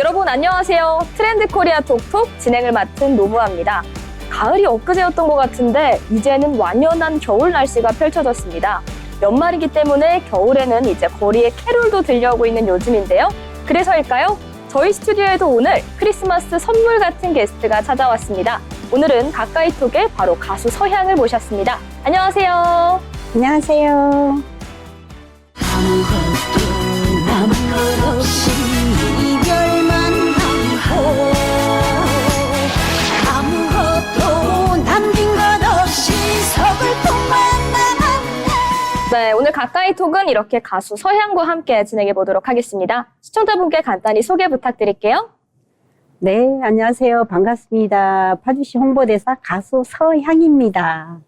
여러분 안녕하세요. 트렌드 코리아 톡톡 진행을 맡은 노무아입니다. 가을이 엊그제였던 것 같은데 이제는 완연한 겨울 날씨가 펼쳐졌습니다. 연말이기 때문에 겨울에는 이제 거리에 캐롤도 들려오고 있는 요즘인데요. 그래서일까요? 저희 스튜디오에도 오늘 크리스마스 선물 같은 게스트가 찾아왔습니다. 오늘은 가까이톡에 바로 가수 서향을 모셨습니다. 안녕하세요. 안녕하세요. 아무것도 남은 것 없이 이별만 하고 아무것도 남긴 것 없이 서글픔만 남았네. 네, 오늘 가까이톡은 이렇게 가수 서향과 함께 진행해 보도록 하겠습니다. 시청자분께 간단히 소개 부탁드릴게요. 네, 안녕하세요. 반갑습니다. 파주시 홍보대사 가수 서향입니다.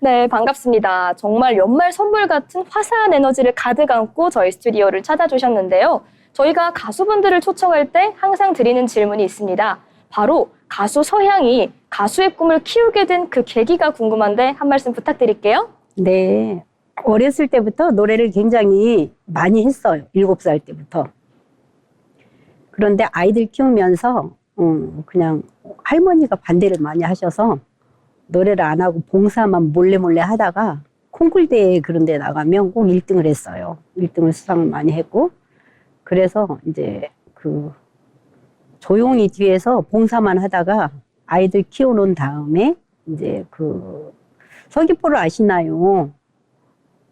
네, 반갑습니다. 정말 연말 선물 같은 화사한 에너지를 가득 안고 저희 스튜디오를 찾아주셨는데요. 저희가 가수분들을 초청할 때 항상 드리는 질문이 있습니다. 바로 가수 서향이 가수의 꿈을 키우게 된 그 계기가 궁금한데 한 말씀 부탁드릴게요. 네, 어렸을 때부터 노래를 굉장히 많이 했어요. 7살 때부터. 그런데 아이들 키우면서 그냥 할머니가 반대를 많이 하셔서 노래를 안 하고 봉사만 몰래 하다가 콩쿨 대회 그런 데 나가면 꼭 1등을 했어요. 1등을 수상을 많이 했고, 그래서 이제 조용히 뒤에서 봉사만 하다가 아이들 키워놓은 다음에 이제 서귀포를 아시나요?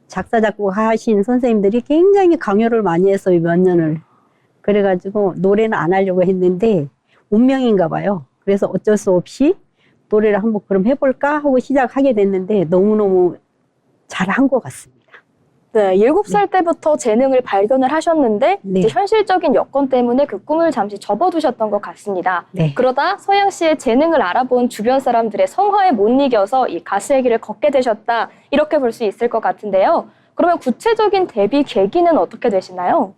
작사 작곡 하신 선생님들이 굉장히 강요를 많이 했어요, 몇 년을. 그래가지고 노래는 안 하려고 했는데 운명인가 봐요. 그래서 어쩔 수 없이 노래를 한번 그럼 해볼까 하고 시작하게 됐는데 너무너무 잘한 것 같습니다. 네, 7살 때부터 재능을 발견을 하셨는데 네. 이제 현실적인 여건 때문에 그 꿈을 잠시 접어두셨던 것 같습니다. 네. 그러다 서양 씨의 재능을 알아본 주변 사람들의 성화에 못 이겨서 이 가수의 길을 걷게 되셨다, 이렇게 볼 수 있을 것 같은데요. 그러면 구체적인 데뷔 계기는 어떻게 되시나요?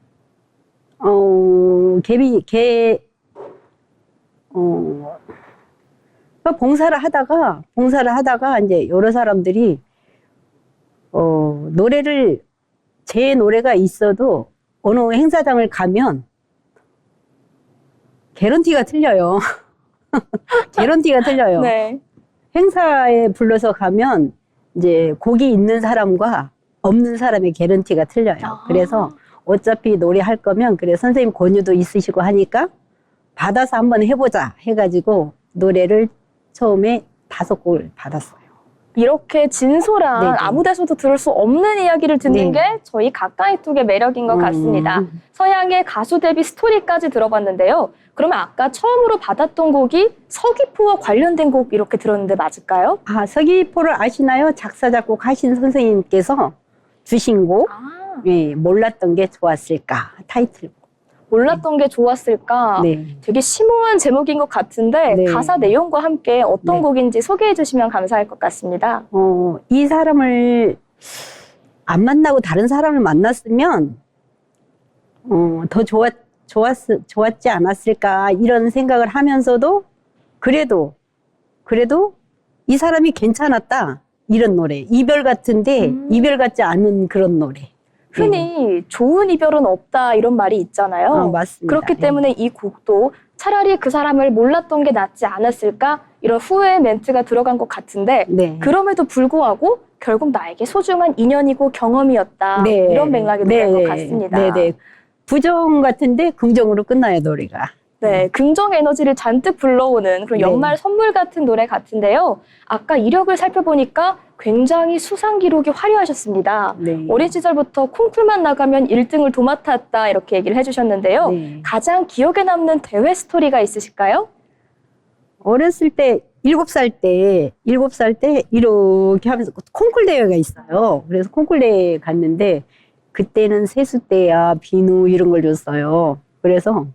봉사를 하다가 이제 여러 사람들이 제 노래가 있어도 어느 행사장을 가면 개런티가 틀려요. 개런티가 틀려요. 네. 행사에 불러서 가면 이제 곡이 있는 사람과 없는 사람의 개런티가 틀려요. 그래서 어차피 노래 할 거면 그래 선생님 권유도 있으시고 하니까 받아서 한번 해보자 해가지고 노래를 처음에 5곡을 받았어요. 이렇게 진솔한 네네. 아무 데서도 들을 수 없는 이야기를 듣는 네. 게 저희 가까이톡의 매력인 것 같습니다. 서양의 가수 데뷔 스토리까지 들어봤는데요. 그러면 아까 처음으로 받았던 곡이 서귀포와 관련된 곡 이렇게 들었는데 맞을까요? 아, 서귀포를 아시나요? 작사 작곡 하신 선생님께서 주신 곡, 예, 몰랐던 게 좋았을까 타이틀곡. 몰랐던 게 좋았을까? 네. 되게 심오한 제목인 것 같은데 네. 가사 내용과 함께 어떤 네. 곡인지 소개해 주시면 감사할 것 같습니다. 이 사람을 안 만나고 다른 사람을 만났으면 더 좋았지 않았을까 이런 생각을 하면서도 그래도 이 사람이 괜찮았다 이런 노래. 이별 같은데 이별 같지 않은 그런 노래. 흔히 좋은 이별은 없다 이런 말이 있잖아요. 맞습니다. 그렇기 네. 때문에 이 곡도 차라리 그 사람을 몰랐던 게 낫지 않았을까 이런 후회의 멘트가 들어간 것 같은데 네. 그럼에도 불구하고 결국 나에게 소중한 인연이고 경험이었다, 네. 이런 맥락이 네. 되는 것 같습니다. 네네. 부정 같은데 긍정으로 끝나요, 노래가. 네, 긍정 에너지를 잔뜩 불러오는 그런 네. 연말 선물 같은 노래 같은데요. 아까 이력을 살펴보니까 굉장히 수상 기록이 화려하셨습니다. 네. 어린 시절부터 콩쿨만 나가면 1등을 도맡았다 이렇게 얘기를 해주셨는데요. 네. 가장 기억에 남는 대회 스토리가 있으실까요? 어렸을 때 7살 때 이렇게 하면서 콩쿨 대회가 있어요. 그래서 콩쿨 대회에 갔는데 그때는 세숫대야 비누 이런 걸 줬어요. 그래서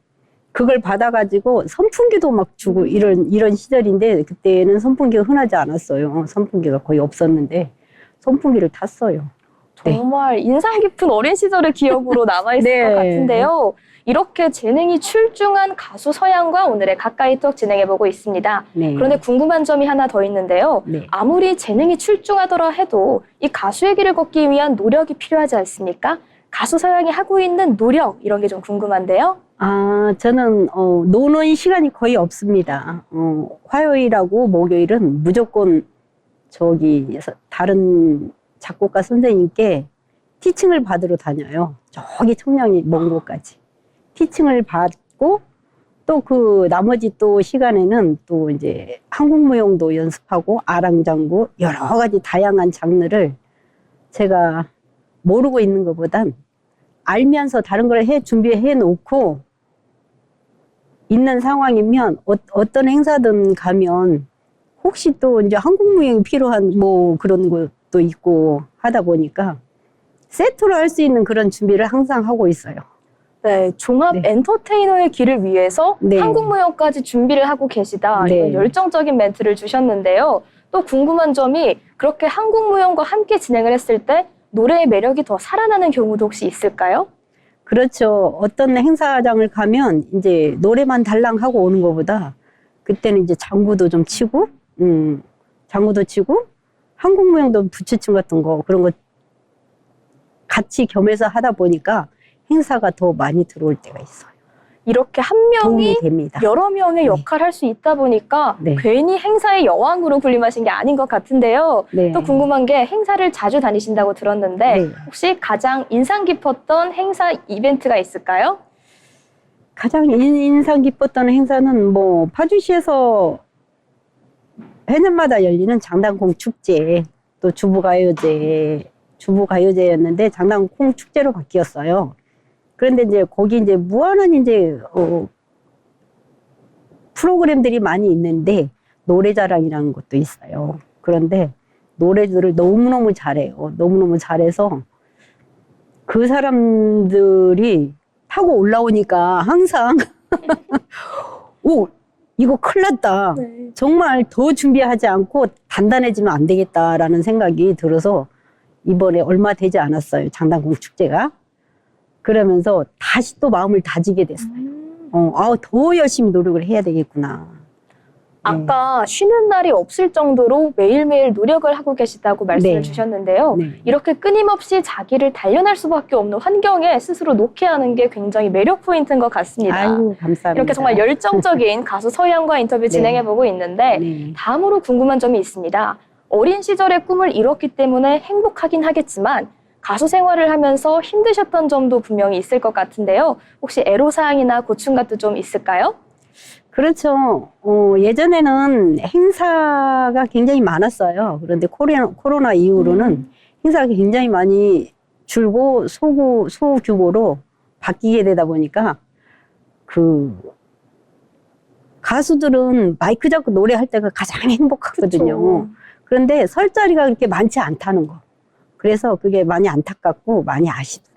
그걸 받아가지고 선풍기도 막 주고 이런 시절인데 그때는 선풍기가 흔하지 않았어요. 선풍기가 거의 없었는데 선풍기를 탔어요. 네. 정말 인상 깊은 어린 시절의 기억으로 남아있을 네. 것 같은데요. 이렇게 재능이 출중한 가수 서양과 오늘의 가까이톡 진행해보고 있습니다. 네. 그런데 궁금한 점이 하나 더 있는데요. 네. 아무리 재능이 출중하더라 해도 이 가수의 길을 걷기 위한 노력이 필요하지 않습니까? 가수 서영이 하고 있는 노력 이런 게 좀 궁금한데요. 아, 저는 노는 시간이 거의 없습니다. 화요일하고 목요일은 무조건 다른 작곡가 선생님께 티칭을 받으러 다녀요. 저기 청량리 먼 곳까지. 티칭을 받고 또 그 나머지 또 시간에는 또 이제 한국무용도 연습하고 아랑장구 여러 가지 다양한 장르를 제가 모르고 있는 것보단 알면서 다른 걸 준비해 놓고 있는 상황이면 어떤 행사든 가면 혹시 또 이제 한국무용이 필요한 뭐 그런 것도 있고 하다 보니까 세트로 할 수 있는 그런 준비를 항상 하고 있어요. 네, 종합 네. 엔터테이너의 길을 위해서 네. 한국무용까지 준비를 하고 계시다. 네. 이런 열정적인 멘트를 주셨는데요. 또 궁금한 점이 그렇게 한국무용과 함께 진행을 했을 때 노래의 매력이 더 살아나는 경우도 혹시 있을까요? 그렇죠. 어떤 행사장을 가면 이제 노래만 달랑 하고 오는 것보다 그때는 이제 장구도 좀 치고, 장구도 치고, 한국무용도 부추침 같은 거 그런 거 같이 겸해서 하다 보니까 행사가 더 많이 들어올 때가 있어요. 이렇게 한 명이 도움이 됩니다. 여러 명의 네. 역할을 할 수 있다 보니까 네. 괜히 행사의 여왕으로 군림하신 게 아닌 것 같은데요. 네. 또 궁금한 게 행사를 자주 다니신다고 들었는데 네. 혹시 가장 인상 깊었던 행사 이벤트가 있을까요? 가장 인상 깊었던 행사는 뭐 파주시에서 해년마다 열리는 장단콩 축제, 또 주부가요제였는데 장단콩 축제로 바뀌었어요. 그런데 이제 거기 이제 무한한 이제 프로그램들이 많이 있는데 노래자랑이라는 것도 있어요. 그런데 노래들을 너무너무 잘해요. 너무너무 잘해서 그 사람들이 타고 올라오니까 항상 오, 이거 큰일 났다. 네. 정말 더 준비하지 않고 단단해지면 안 되겠다라는 생각이 들어서 이번에 얼마 되지 않았어요. 장단콩 축제가. 그러면서 다시 또 마음을 다지게 됐어요. 더 열심히 노력을 해야 되겠구나. 아까 쉬는 날이 없을 정도로 매일매일 노력을 하고 계시다고 말씀을 네. 주셨는데요. 네. 이렇게 끊임없이 자기를 단련할 수밖에 없는 환경에 스스로 놓게 하는 게 굉장히 매력 포인트인 것 같습니다. 아이고, 감사합니다. 이렇게 정말 열정적인 가수 서희양과 인터뷰 네. 진행해보고 있는데 네. 다음으로 궁금한 점이 있습니다. 어린 시절의 꿈을 이뤘기 때문에 행복하긴 하겠지만 가수 생활을 하면서 힘드셨던 점도 분명히 있을 것 같은데요. 혹시 애로사항이나 고충 같도 좀 있을까요? 그렇죠. 예전에는 행사가 굉장히 많았어요. 그런데 코로나 이후로는 행사가 굉장히 많이 줄고 소규모로 바뀌게 되다 보니까 가수들은 마이크 잡고 노래할 때가 가장 행복하거든요. 그쵸. 그런데 설 자리가 그렇게 많지 않다는 거. 그래서 그게 많이 안타깝고 많이 아쉽습니다.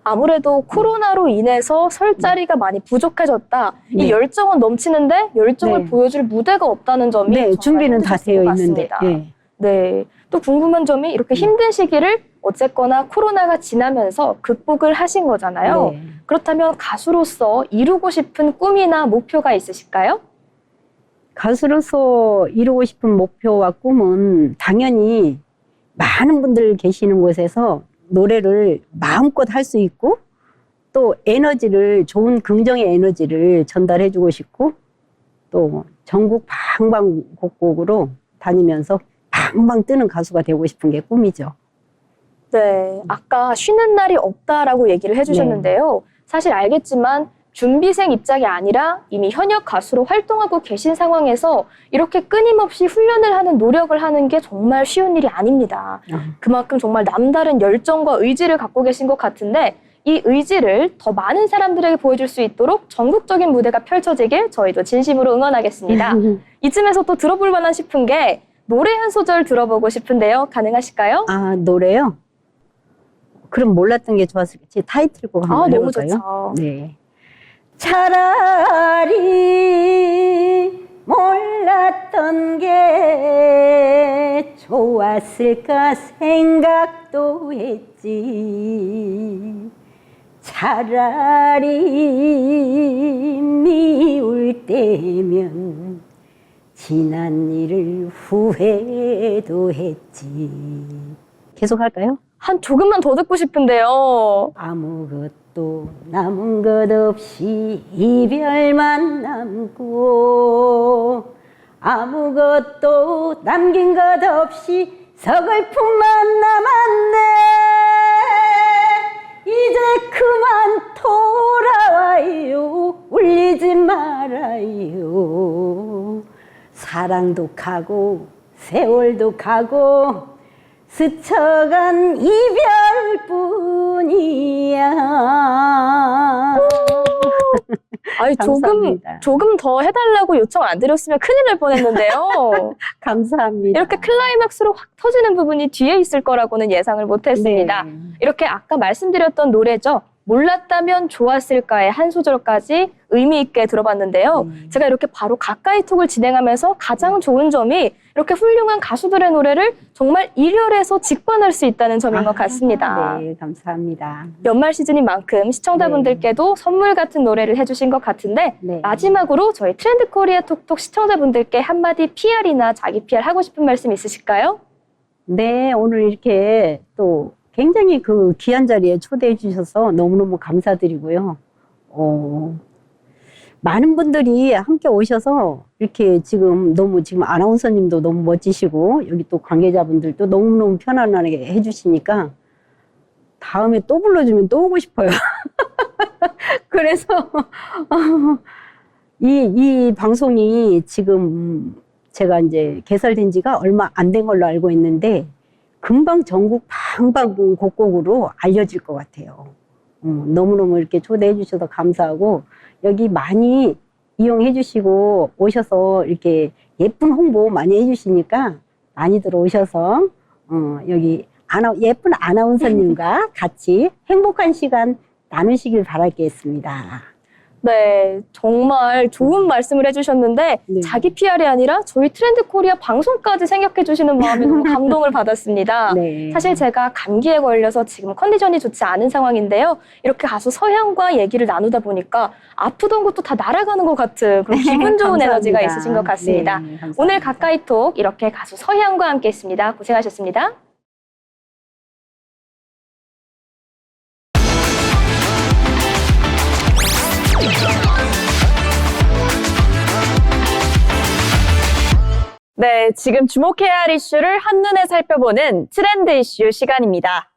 아무래도 코로나로 인해서 설 자리가 많이 부족해졌다. 네. 이 열정은 넘치는데 열정을 네. 보여줄 무대가 없다는 점이 네, 정말 준비는 다 힘드셨을 되어 것 있는데. 같습니다. 네. 네. 또 궁금한 점이 이렇게 힘든 시기를 어쨌거나 코로나가 지나면서 극복을 하신 거잖아요. 네. 그렇다면 가수로서 이루고 싶은 꿈이나 목표가 있으실까요? 가수로서 이루고 싶은 목표와 꿈은 당연히 많은 분들 계시는 곳에서 노래를 마음껏 할 수 있고 또 좋은 긍정의 에너지를 전달해주고 싶고 또 전국 방방곡곡으로 다니면서 방방 뜨는 가수가 되고 싶은 게 꿈이죠. 네. 아까 쉬는 날이 없다라고 얘기를 해주셨는데요. 사실 알겠지만 준비생 입장이 아니라 이미 현역 가수로 활동하고 계신 상황에서 이렇게 끊임없이 훈련을 하는 노력을 하는 게 정말 쉬운 일이 아닙니다. 그만큼 정말 남다른 열정과 의지를 갖고 계신 것 같은데 이 의지를 더 많은 사람들에게 보여줄 수 있도록 전국적인 무대가 펼쳐지길 저희도 진심으로 응원하겠습니다. 이쯤에서 또 들어볼 만한 싶은 게 노래 한 소절 들어보고 싶은데요. 가능하실까요? 아, 노래요? 그럼 몰랐던 게 좋았을지 타이틀곡 한번 너무 해볼까요? 좋죠. 네. 차라리 몰랐던 게 좋았을까 생각도 했지. 차라리 미울 때면 지난 일을 후회도 했지. 계속 할까요? 조금만 더 듣고 싶은데요. 아무것도 남은 것 없이 이별만 남고 아무것도 남긴 것 없이 서글픔만 남았네. 이제 그만 돌아와요. 울리지 말아요. 사랑도 가고 세월도 가고 스쳐간 이별뿐이야. 아니, 감사합니다. 조금 더 해달라고 요청 안 드렸으면 큰일 날 뻔했는데요. 감사합니다. 이렇게 클라이막스로 확 터지는 부분이 뒤에 있을 거라고는 예상을 못했습니다. 네. 이렇게 아까 말씀드렸던 노래죠. 몰랐다면 좋았을까의 한 소절까지 의미 있게 들어봤는데요. 제가 이렇게 바로 가까이 톡을 진행하면서 가장 좋은 점이 이렇게 훌륭한 가수들의 노래를 정말 일열에서 직관할 수 있다는 점인 것 같습니다. 네, 감사합니다. 연말 시즌인 만큼 시청자분들께도 선물 같은 노래를 해주신 것 같은데 네. 마지막으로 저희 트렌드 코리아 톡톡 시청자분들께 한마디 PR이나 자기 PR 하고 싶은 말씀 있으실까요? 네, 오늘 이렇게 또 굉장히 그 귀한 자리에 초대해 주셔서 너무너무 감사드리고요. 많은 분들이 함께 오셔서 이렇게 지금 아나운서님도 너무 멋지시고 여기 또 관계자분들도 너무너무 편안하게 해주시니까 다음에 또 불러주면 또 오고 싶어요. 그래서 이 방송이 지금 제가 이제 개설된 지가 얼마 안 된 걸로 알고 있는데 금방 전국 방방곡곡으로 알려질 것 같아요. 너무너무 이렇게 초대해 주셔서 감사하고 여기 많이 이용해 주시고 오셔서 이렇게 예쁜 홍보 많이 해 주시니까 많이들 오셔서 여기 예쁜 아나운서님과 같이 행복한 시간 나누시길 바라겠습니다. 네, 정말 좋은 말씀을 해주셨는데 네. 자기 PR이 아니라 저희 트렌드 코리아 방송까지 생각해 주시는 마음에 너무 감동을 받았습니다. 네. 사실 제가 감기에 걸려서 지금 컨디션이 좋지 않은 상황인데요. 이렇게 가수 서향과 얘기를 나누다 보니까 아프던 것도 다 날아가는 것 같은 그런 기분 좋은 감사합니다. 에너지가 있으신 것 같습니다. 네, 감사합니다. 오늘 가까이 톡 이렇게 가수 서향과 함께 했습니다. 고생하셨습니다. 네, 지금 주목해야 할 이슈를 한눈에 살펴보는 트렌드 이슈 시간입니다.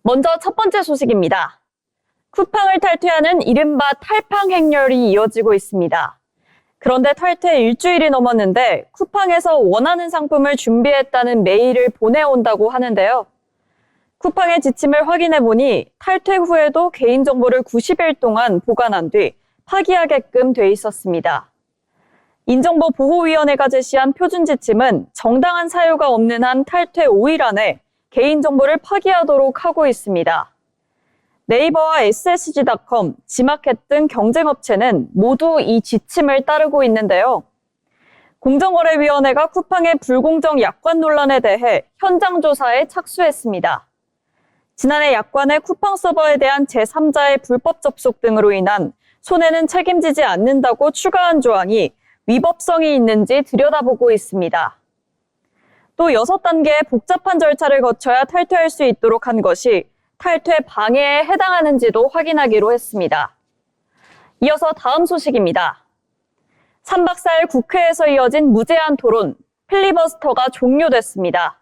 먼저 첫 번째 소식입니다. 쿠팡을 탈퇴하는 이른바 탈팡 행렬이 이어지고 있습니다. 그런데 탈퇴 일주일이 넘었는데 쿠팡에서 원하는 상품을 준비했다는 메일을 보내온다고 하는데요. 쿠팡의 지침을 확인해보니 탈퇴 후에도 개인정보를 90일 동안 보관한 뒤 파기하게끔 돼 있었습니다. 인정보보호위원회가 제시한 표준 지침은 정당한 사유가 없는 한 탈퇴 5일 안에 개인정보를 파기하도록 하고 있습니다. 네이버와 SSG.com, 지마켓 등 경쟁업체는 모두 이 지침을 따르고 있는데요. 공정거래위원회가 쿠팡의 불공정 약관 논란에 대해 현장 조사에 착수했습니다. 지난해 약관의 쿠팡 서버에 대한 제3자의 불법 접속 등으로 인한 손해는 책임지지 않는다고 추가한 조항이 위법성이 있는지 들여다보고 있습니다. 또 6단계의 복잡한 절차를 거쳐야 탈퇴할 수 있도록 한 것이 탈퇴 방해에 해당하는지도 확인하기로 했습니다. 이어서 다음 소식입니다. 3박 4일 국회에서 이어진 무제한 토론, 필리버스터가 종료됐습니다.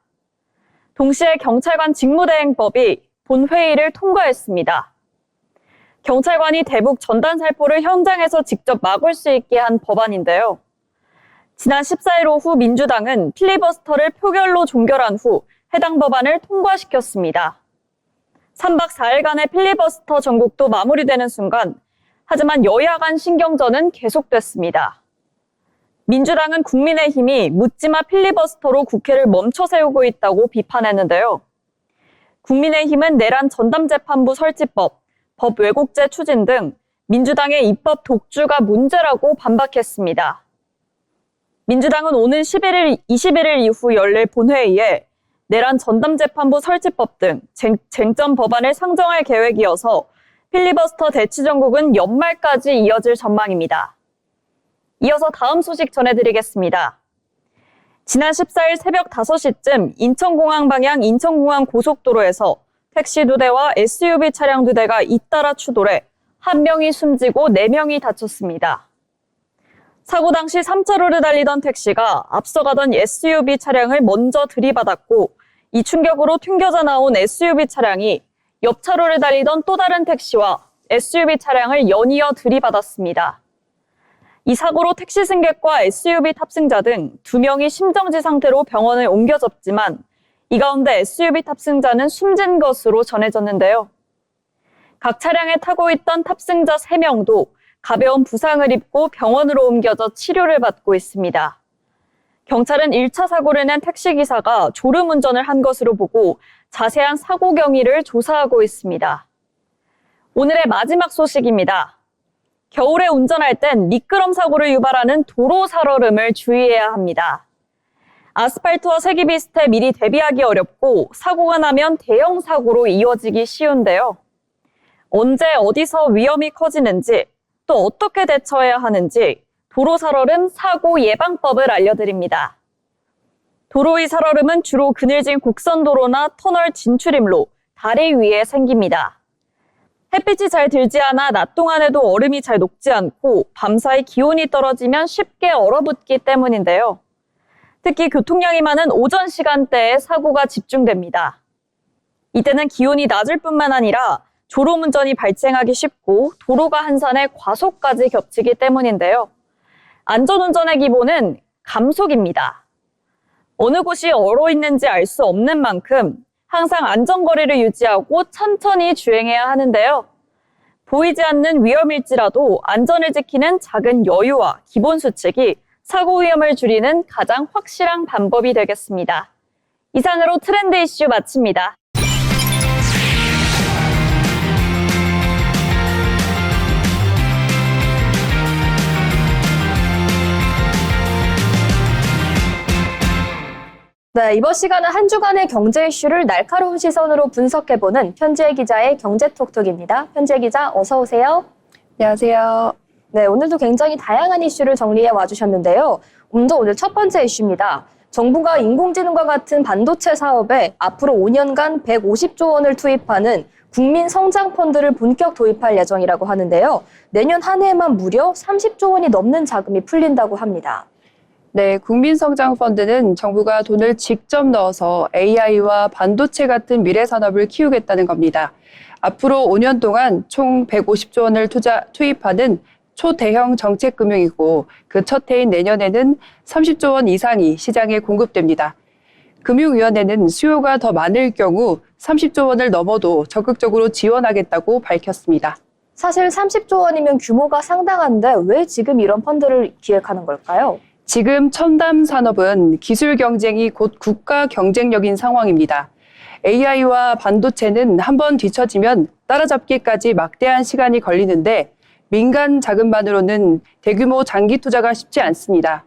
동시에 경찰관 직무대행법이 본회의를 통과했습니다. 경찰관이 대북 전단 살포를 현장에서 직접 막을 수 있게 한 법안인데요. 지난 14일 오후 민주당은 필리버스터를 표결로 종결한 후 해당 법안을 통과시켰습니다. 3박 4일간의 필리버스터 전국도 마무리되는 순간, 하지만 여야 간 신경전은 계속됐습니다. 민주당은 국민의힘이 묻지마 필리버스터로 국회를 멈춰 세우고 있다고 비판했는데요. 국민의힘은 내란 전담재판부 설치법, 법 왜곡죄 추진 등 민주당의 입법 독주가 문제라고 반박했습니다. 민주당은 오는 21일 이후 열릴 본회의에 내란 전담재판부 설치법 등 쟁점 법안을 상정할 계획이어서 필리버스터 대치 전국은 연말까지 이어질 전망입니다. 이어서 다음 소식 전해드리겠습니다. 지난 14일 새벽 5시쯤 인천공항 방향 인천공항 고속도로에서 택시 2대와 SUV 차량 2대가 잇따라 추돌해 1명이 숨지고 4명이 다쳤습니다. 사고 당시 3차로를 달리던 택시가 앞서가던 SUV 차량을 먼저 들이받았고 이 충격으로 튕겨져 나온 SUV 차량이 옆 차로를 달리던 또 다른 택시와 SUV 차량을 연이어 들이받았습니다. 이 사고로 택시 승객과 SUV 탑승자 등 2명이 심정지 상태로 병원에 옮겨졌지만 이 가운데 SUV 탑승자는 숨진 것으로 전해졌는데요. 각 차량에 타고 있던 탑승자 3명도 가벼운 부상을 입고 병원으로 옮겨져 치료를 받고 있습니다. 경찰은 1차 사고를 낸 택시기사가 졸음운전을 한 것으로 보고 자세한 사고 경위를 조사하고 있습니다. 오늘의 마지막 소식입니다. 겨울에 운전할 땐 미끄럼 사고를 유발하는 도로 살얼음을 주의해야 합니다. 아스팔트와 색이 비슷해 미리 대비하기 어렵고 사고가 나면 대형 사고로 이어지기 쉬운데요. 언제 어디서 위험이 커지는지 또 어떻게 대처해야 하는지 도로 살얼음 사고 예방법을 알려드립니다. 도로 위 살얼음은 주로 그늘진 곡선도로나 터널 진출입로, 다리 위에 생깁니다. 햇빛이 잘 들지 않아 낮 동안에도 얼음이 잘 녹지 않고 밤사이 기온이 떨어지면 쉽게 얼어붙기 때문인데요. 특히 교통량이 많은 오전 시간대에 사고가 집중됩니다. 이때는 기온이 낮을 뿐만 아니라 졸음운전이 발생하기 쉽고 도로가 한산해 과속까지 겹치기 때문인데요. 안전운전의 기본은 감속입니다. 어느 곳이 얼어 있는지 알 수 없는 만큼 항상 안전거리를 유지하고 천천히 주행해야 하는데요. 보이지 않는 위험일지라도 안전을 지키는 작은 여유와 기본 수칙이 사고 위험을 줄이는 가장 확실한 방법이 되겠습니다. 이상으로 트렌드 이슈 마칩니다. 네, 이번 시간은 한 주간의 경제 이슈를 날카로운 시선으로 분석해보는 편지혜 기자의 경제톡톡입니다. 편지혜 기자, 어서 오세요. 안녕하세요. 네, 오늘도 굉장히 다양한 이슈를 정리해 와주셨는데요. 먼저 오늘 첫 번째 이슈입니다. 정부가 인공지능과 같은 반도체 사업에 앞으로 5년간 150조 원을 투입하는 국민성장펀드를 본격 도입할 예정이라고 하는데요. 내년 한 해에만 무려 30조 원이 넘는 자금이 풀린다고 합니다. 네, 국민성장펀드는 정부가 돈을 직접 넣어서 AI와 반도체 같은 미래 산업을 키우겠다는 겁니다. 앞으로 5년 동안 총 150조 원을 투입하는 초대형 정책금융이고 그 첫 해인 내년에는 30조 원 이상이 시장에 공급됩니다. 금융위원회는 수요가 더 많을 경우 30조 원을 넘어도 적극적으로 지원하겠다고 밝혔습니다. 사실 30조 원이면 규모가 상당한데 왜 지금 이런 펀드를 기획하는 걸까요? 지금 첨단 산업은 기술 경쟁이 곧 국가 경쟁력인 상황입니다. AI와 반도체는 한번 뒤처지면 따라잡기까지 막대한 시간이 걸리는데 민간 자금만으로는 대규모 장기 투자가 쉽지 않습니다.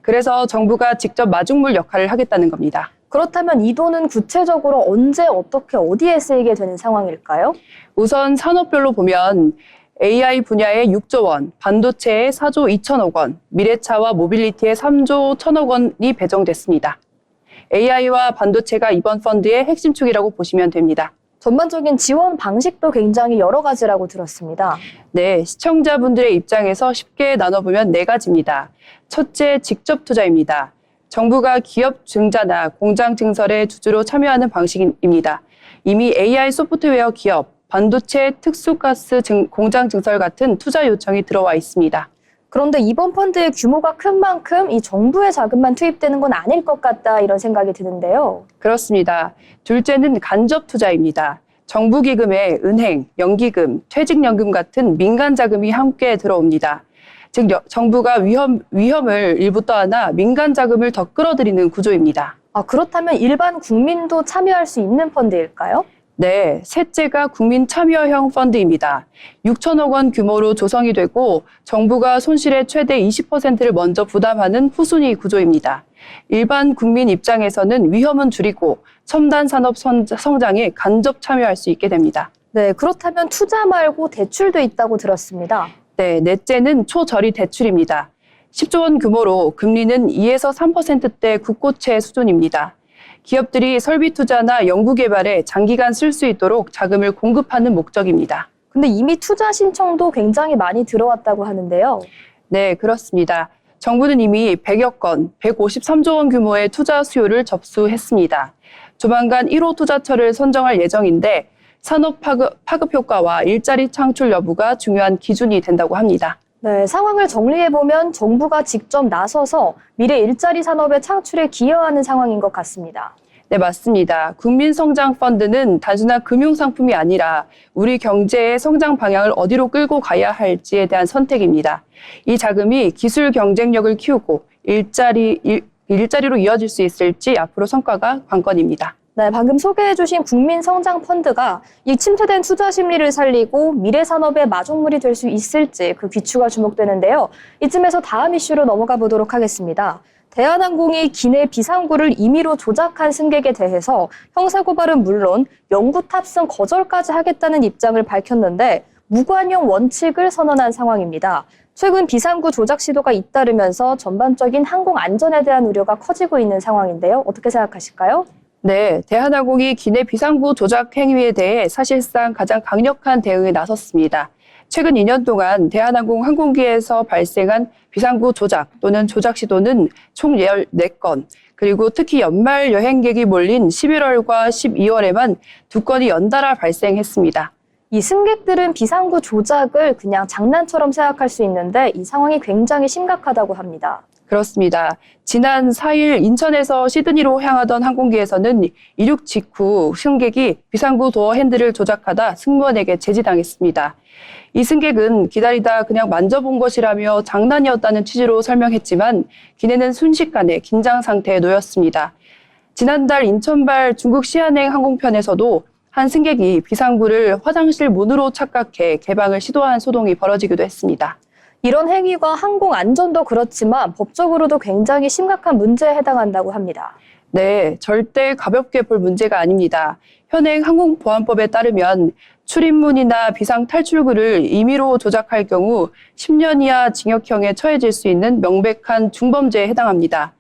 그래서 정부가 직접 마중물 역할을 하겠다는 겁니다. 그렇다면 이 돈은 구체적으로 언제 어떻게 어디에 쓰이게 되는 상황일까요? 우선 산업별로 보면 AI 분야에 6조 원, 반도체에 4조 2천억 원, 미래차와 모빌리티에 3조 1천억 원이 배정됐습니다. AI와 반도체가 이번 펀드의 핵심축이라고 보시면 됩니다. 전반적인 지원 방식도 굉장히 여러 가지라고 들었습니다. 네, 시청자분들의 입장에서 쉽게 나눠보면 4가지입니다. 첫째, 직접 투자입니다. 정부가 기업 증자나 공장 증설에 주주로 참여하는 방식입니다. 이미 AI 소프트웨어 기업, 반도체 특수가스 공장 증설 같은 투자 요청이 들어와 있습니다. 그런데 이번 펀드의 규모가 큰 만큼 이 정부의 자금만 투입되는 건 아닐 것 같다 이런 생각이 드는데요. 그렇습니다. 둘째는 간접 투자입니다. 정부 기금에 은행, 연기금, 퇴직연금 같은 민간 자금이 함께 들어옵니다. 즉 정부가 위험을 일부 떠안아 민간 자금을 더 끌어들이는 구조입니다. 그렇다면 일반 국민도 참여할 수 있는 펀드일까요? 네, 셋째가 국민 참여형 펀드입니다. 6천억 원 규모로 조성이 되고 정부가 손실의 최대 20%를 먼저 부담하는 후순위 구조입니다. 일반 국민 입장에서는 위험은 줄이고 첨단 산업 성장에 간접 참여할 수 있게 됩니다. 네, 그렇다면 투자 말고 대출도 있다고 들었습니다. 네, 넷째는 초저리 대출입니다. 10조 원 규모로 금리는 2에서 3%대 국고채 수준입니다. 기업들이 설비 투자나 연구 개발에 장기간 쓸 수 있도록 자금을 공급하는 목적입니다. 근데 이미 투자 신청도 굉장히 많이 들어왔다고 하는데요. 네, 그렇습니다. 정부는 이미 100여 건, 153조 원 규모의 투자 수요를 접수했습니다. 조만간 1호 투자처를 선정할 예정인데 산업 파급 효과와 일자리 창출 여부가 중요한 기준이 된다고 합니다. 네, 상황을 정리해보면 정부가 직접 나서서 미래 일자리 산업의 창출에 기여하는 상황인 것 같습니다. 네, 맞습니다. 국민성장펀드는 단순한 금융상품이 아니라 우리 경제의 성장 방향을 어디로 끌고 가야 할지에 대한 선택입니다. 이 자금이 기술 경쟁력을 키우고 일자리로 이어질 수 있을지 앞으로 성과가 관건입니다. 네, 방금 소개해주신 국민성장펀드가 이 침체된 투자 심리를 살리고 미래 산업의 마중물이 될 수 있을지 그 귀추가 주목되는데요. 이쯤에서 다음 이슈로 넘어가 보도록 하겠습니다. 대한항공이 기내 비상구를 임의로 조작한 승객에 대해서 형사고발은 물론 영구 탑승 거절까지 하겠다는 입장을 밝혔는데 무관용 원칙을 선언한 상황입니다. 최근 비상구 조작 시도가 잇따르면서 전반적인 항공 안전에 대한 우려가 커지고 있는 상황인데요. 어떻게 생각하실까요? 네, 대한항공이 기내 비상구 조작 행위에 대해 사실상 가장 강력한 대응에 나섰습니다. 최근 2년 동안 대한항공 항공기에서 발생한 비상구 조작 또는 조작 시도는 총 14건, 그리고 특히 연말 여행객이 몰린 11월과 12월에만 2건이 연달아 발생했습니다. 이 승객들은 비상구 조작을 그냥 장난처럼 생각할 수 있는데 이 상황이 굉장히 심각하다고 합니다. 그렇습니다. 지난 4일 인천에서 시드니로 향하던 항공기에서는 이륙 직후 승객이 비상구 도어 핸들을 조작하다 승무원에게 제지당했습니다. 이 승객은 기다리다 그냥 만져본 것이라며 장난이었다는 취지로 설명했지만 기내는 순식간에 긴장 상태에 놓였습니다. 지난달 인천발 중국 시한행 항공편에서도 한 승객이 비상구를 화장실 문으로 착각해 개방을 시도한 소동이 벌어지기도 했습니다. 이런 행위가 항공 안전도 그렇지만 법적으로도 굉장히 심각한 문제에 해당한다고 합니다. 네, 절대 가볍게 볼 문제가 아닙니다. 현행 항공보안법에 따르면 출입문이나 비상 탈출구를 임의로 조작할 경우 10년 이하 징역형에 처해질 수 있는 명백한 중범죄에 해당합니다.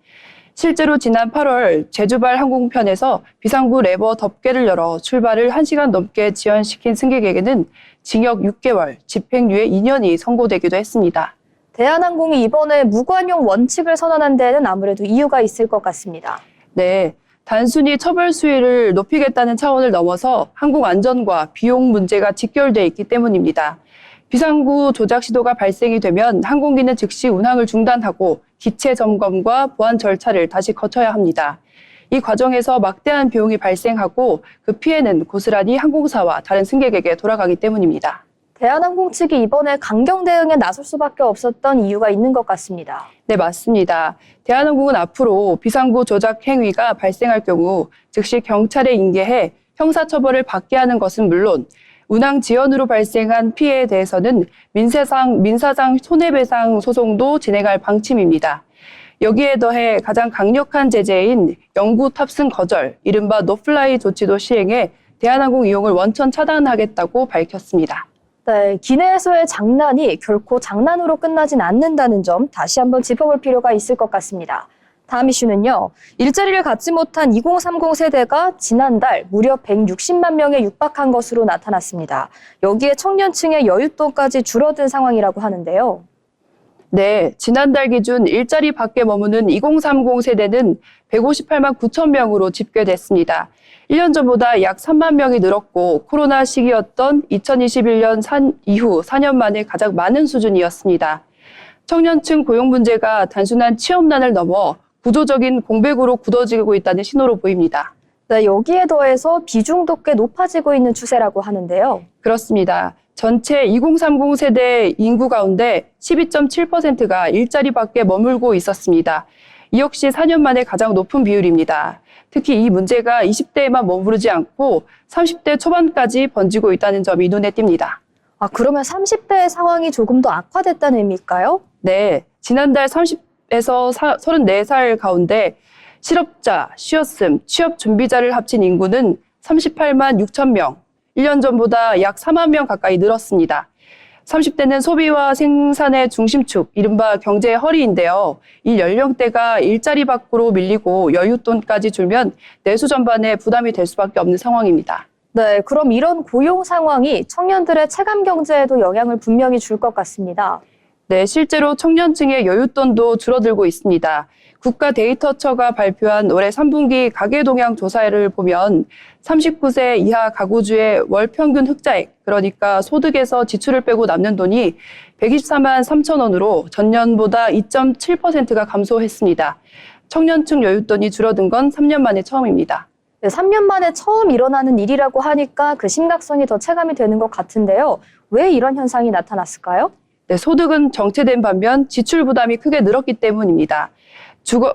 실제로 지난 8월 제주발 항공편에서 비상구 레버 덮개를 열어 출발을 1시간 넘게 지연시킨 승객에게는 징역 6개월, 집행유예 2년이 선고되기도 했습니다. 대한항공이 이번에 무관용 원칙을 선언한 데에는 아무래도 이유가 있을 것 같습니다. 네, 단순히 처벌 수위를 높이겠다는 차원을 넘어서 항공 안전과 비용 문제가 직결돼 있기 때문입니다. 비상구 조작 시도가 발생이 되면 항공기는 즉시 운항을 중단하고 기체 점검과 보안 절차를 다시 거쳐야 합니다. 이 과정에서 막대한 비용이 발생하고 그 피해는 고스란히 항공사와 다른 승객에게 돌아가기 때문입니다. 대한항공 측이 이번에 강경 대응에 나설 수밖에 없었던 이유가 있는 것 같습니다. 네, 맞습니다. 대한항공은 앞으로 비상구 조작 행위가 발생할 경우 즉시 경찰에 인계해 형사처벌을 받게 하는 것은 물론 운항 지연으로 발생한 피해에 대해서는 민사상 손해배상 소송도 진행할 방침입니다. 여기에 더해 가장 강력한 제재인 영구 탑승 거절, 이른바 노플라이 조치도 시행해 대한항공 이용을 원천 차단하겠다고 밝혔습니다. 네, 기내에서의 장난이 결코 장난으로 끝나진 않는다는 점 다시 한번 짚어볼 필요가 있을 것 같습니다. 다음 이슈는요. 일자리를 갖지 못한 2030 세대가 지난달 무려 160만 명에 육박한 것으로 나타났습니다. 여기에 청년층의 여윳돈까지 줄어든 상황이라고 하는데요. 네, 지난달 기준 일자리 밖에 머무는 2030 세대는 158만 9천 명으로 집계됐습니다. 1년 전보다 약 3만 명이 늘었고 코로나 시기였던 2021년 이후 4년 만에 가장 많은 수준이었습니다. 청년층 고용 문제가 단순한 취업난을 넘어 구조적인 공백으로 굳어지고 있다는 신호로 보입니다. 네, 여기에 더해서 비중도 꽤 높아지고 있는 추세라고 하는데요. 그렇습니다. 전체 2030 세대 인구 가운데 12.7%가 일자리 밖에 머물고 있었습니다. 이 역시 4년 만에 가장 높은 비율입니다. 특히 이 문제가 20대에만 머무르지 않고 30대 초반까지 번지고 있다는 점이 눈에 띕니다. 아, 그러면 30대의 상황이 조금 더 악화됐다는 의미일까요? 네, 지난달 30에서 34살 가운데 실업자, 쉬었음, 취업 준비자를 합친 인구는 38만 6천 명, 1년 전보다 약 4만 명 가까이 늘었습니다. 30대는 소비와 생산의 중심축, 이른바 경제의 허리인데요. 이 연령대가 일자리 밖으로 밀리고 여윳돈까지 줄면 내수 전반에 부담이 될 수밖에 없는 상황입니다. 네, 그럼 이런 고용 상황이 청년들의 체감 경제에도 영향을 분명히 줄 것 같습니다. 네, 실제로 청년층의 여윳돈도 줄어들고 있습니다. 국가데이터처가 발표한 올해 3분기 가계동향 조사를 보면 39세 이하 가구주의 월 평균 흑자액, 그러니까 소득에서 지출을 빼고 남는 돈이 124만 3천 원으로 전년보다 2.7%가 감소했습니다. 청년층 여윳돈이 줄어든 건 3년 만에 처음입니다. 네, 3년 만에 처음 일어나는 일이라고 하니까 그 심각성이 더 체감이 되는 것 같은데요. 왜 이런 현상이 나타났을까요? 네, 소득은 정체된 반면 지출 부담이 크게 늘었기 때문입니다.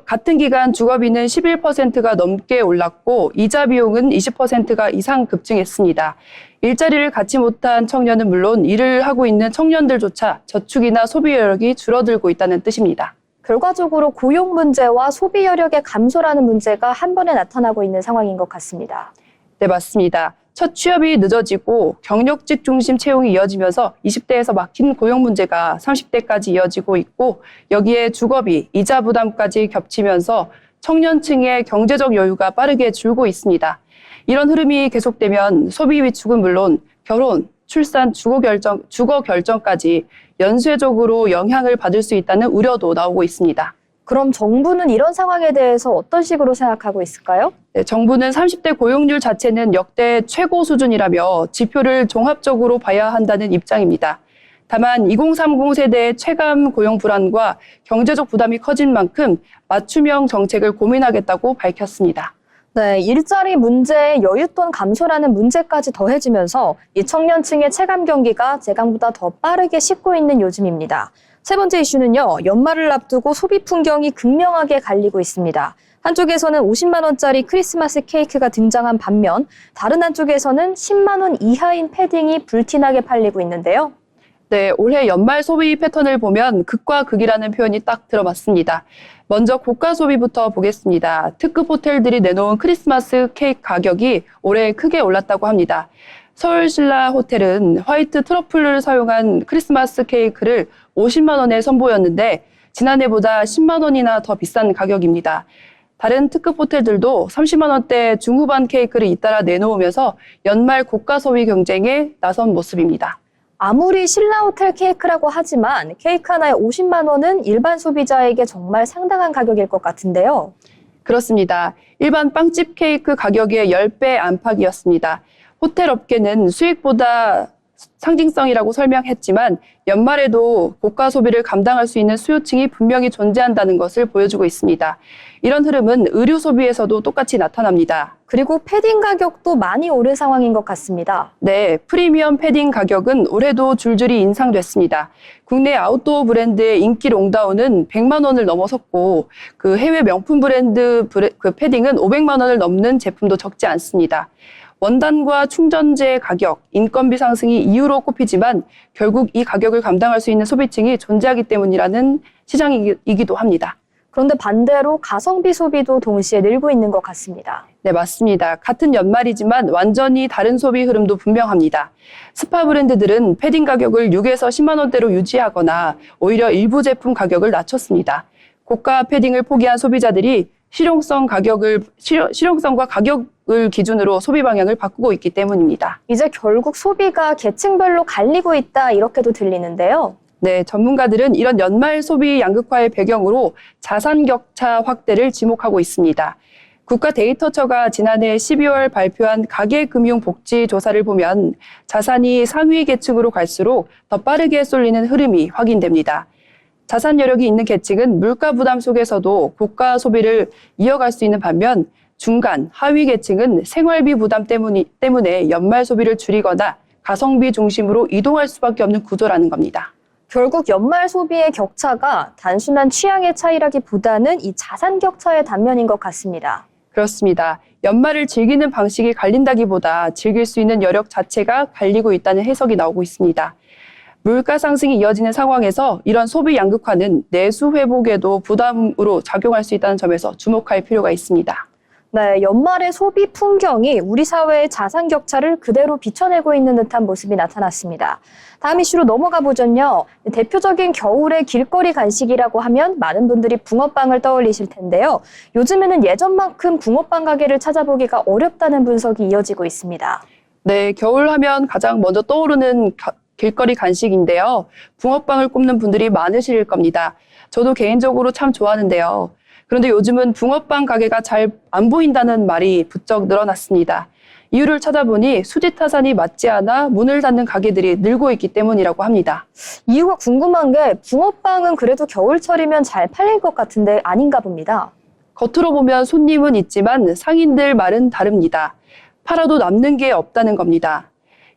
같은 기간 주거비는 11%가 넘게 올랐고 이자 비용은 20%가 이상 급증했습니다. 일자리를 갖지 못한 청년은 물론 일을 하고 있는 청년들조차 저축이나 소비 여력이 줄어들고 있다는 뜻입니다. 결과적으로 고용 문제와 소비 여력의 감소라는 문제가 한 번에 나타나고 있는 상황인 것 같습니다. 네, 맞습니다. 첫 취업이 늦어지고 경력직 중심 채용이 이어지면서 20대에서 막힌 고용 문제가 30대까지 이어지고 있고 여기에 주거비, 이자 부담까지 겹치면서 청년층의 경제적 여유가 빠르게 줄고 있습니다. 이런 흐름이 계속되면 소비 위축은 물론 결혼, 출산, 주거 결정까지 연쇄적으로 영향을 받을 수 있다는 우려도 나오고 있습니다. 그럼 정부는 이런 상황에 대해서 어떤 식으로 생각하고 있을까요? 네, 정부는 30대 고용률 자체는 역대 최고 수준이라며 지표를 종합적으로 봐야 한다는 입장입니다. 다만 2030 세대의 체감 고용 불안과 경제적 부담이 커진 만큼 맞춤형 정책을 고민하겠다고 밝혔습니다. 네, 일자리 문제에 여윳돈 감소라는 문제까지 더해지면서 이 청년층의 체감 경기가 예감보다 더 빠르게 식고 있는 요즘입니다. 세 번째 이슈는요, 연말을 앞두고 소비 풍경이 극명하게 갈리고 있습니다. 한쪽에서는 50만 원짜리 크리스마스 케이크가 등장한 반면 다른 한쪽에서는 10만 원 이하인 패딩이 불티나게 팔리고 있는데요. 네, 올해 연말 소비 패턴을 보면 극과 극이라는 표현이 딱 들어맞습니다. 먼저 고가 소비부터 보겠습니다. 특급 호텔들이 내놓은 크리스마스 케이크 가격이 올해 크게 올랐다고 합니다. 서울신라 호텔은 화이트 트러플을 사용한 크리스마스 케이크를 50만 원에 선보였는데 지난해보다 10만 원이나 더 비싼 가격입니다. 다른 특급 호텔들도 30만 원대 중후반 케이크를 잇따라 내놓으면서 연말 고가 소비 경쟁에 나선 모습입니다. 아무리 신라 호텔 케이크라고 하지만 케이크 하나에 50만 원은 일반 소비자에게 정말 상당한 가격일 것 같은데요. 그렇습니다. 일반 빵집 케이크 가격의 10배 안팎이었습니다. 호텔 업계는 수익보다 상징성이라고 설명했지만 연말에도 고가 소비를 감당할 수 있는 수요층이 분명히 존재한다는 것을 보여주고 있습니다. 이런 흐름은 의류 소비에서도 똑같이 나타납니다. 그리고 패딩 가격도 많이 오른 상황인 것 같습니다. 네, 프리미엄 패딩 가격은 올해도 줄줄이 인상됐습니다. 국내 아웃도어 브랜드의 인기 롱다운은 100만 원을 넘어섰고 그 해외 명품 브랜드 그 패딩은 500만 원을 넘는 제품도 적지 않습니다. 원단과 충전재 가격, 인건비 상승이 이유로 꼽히지만 결국 이 가격을 감당할 수 있는 소비층이 존재하기 때문이라는 시장이기도 합니다. 그런데 반대로 가성비 소비도 동시에 늘고 있는 것 같습니다. 네, 맞습니다. 같은 연말이지만 완전히 다른 소비 흐름도 분명합니다. 스파 브랜드들은 패딩 가격을 6에서 10만 원대로 유지하거나 오히려 일부 제품 가격을 낮췄습니다. 고가 패딩을 포기한 소비자들이 실용성과 가격을 기준으로 소비 방향을 바꾸고 있기 때문입니다. 이제 결국 소비가 계층별로 갈리고 있다 이렇게도 들리는데요. 네, 전문가들은 이런 연말 소비 양극화의 배경으로 자산 격차 확대를 지목하고 있습니다. 국가데이터처가 지난해 12월 발표한 가계금융복지 조사를 보면 자산이 상위 계층으로 갈수록 더 빠르게 쏠리는 흐름이 확인됩니다. 자산 여력이 있는 계층은 물가 부담 속에서도 고가 소비를 이어갈 수 있는 반면 중간, 하위 계층은 생활비 부담 때문에 연말 소비를 줄이거나 가성비 중심으로 이동할 수밖에 없는 구조라는 겁니다. 결국 연말 소비의 격차가 단순한 취향의 차이라기보다는 이 자산 격차의 단면인 것 같습니다. 그렇습니다. 연말을 즐기는 방식이 갈린다기보다 즐길 수 있는 여력 자체가 갈리고 있다는 해석이 나오고 있습니다. 물가 상승이 이어지는 상황에서 이런 소비 양극화는 내수 회복에도 부담으로 작용할 수 있다는 점에서 주목할 필요가 있습니다. 네, 연말의 소비 풍경이 우리 사회의 자산 격차를 그대로 비춰내고 있는 듯한 모습이 나타났습니다. 다음 이슈로 넘어가 보전요. 대표적인 겨울의 길거리 간식이라고 하면 많은 분들이 붕어빵을 떠올리실 텐데요. 요즘에는 예전만큼 붕어빵 가게를 찾아보기가 어렵다는 분석이 이어지고 있습니다. 네, 겨울 하면 가장 먼저 떠오르는 길거리 간식인데요. 붕어빵을 꼽는 분들이 많으실 겁니다. 저도 개인적으로 참 좋아하는데요. 그런데 요즘은 붕어빵 가게가 잘 안 보인다는 말이 부쩍 늘어났습니다. 이유를 찾아보니 수지타산이 맞지 않아 문을 닫는 가게들이 늘고 있기 때문이라고 합니다. 이유가 궁금한 게 붕어빵은 그래도 겨울철이면 잘 팔릴 것 같은데 아닌가 봅니다. 겉으로 보면 손님은 있지만 상인들 말은 다릅니다. 팔아도 남는 게 없다는 겁니다.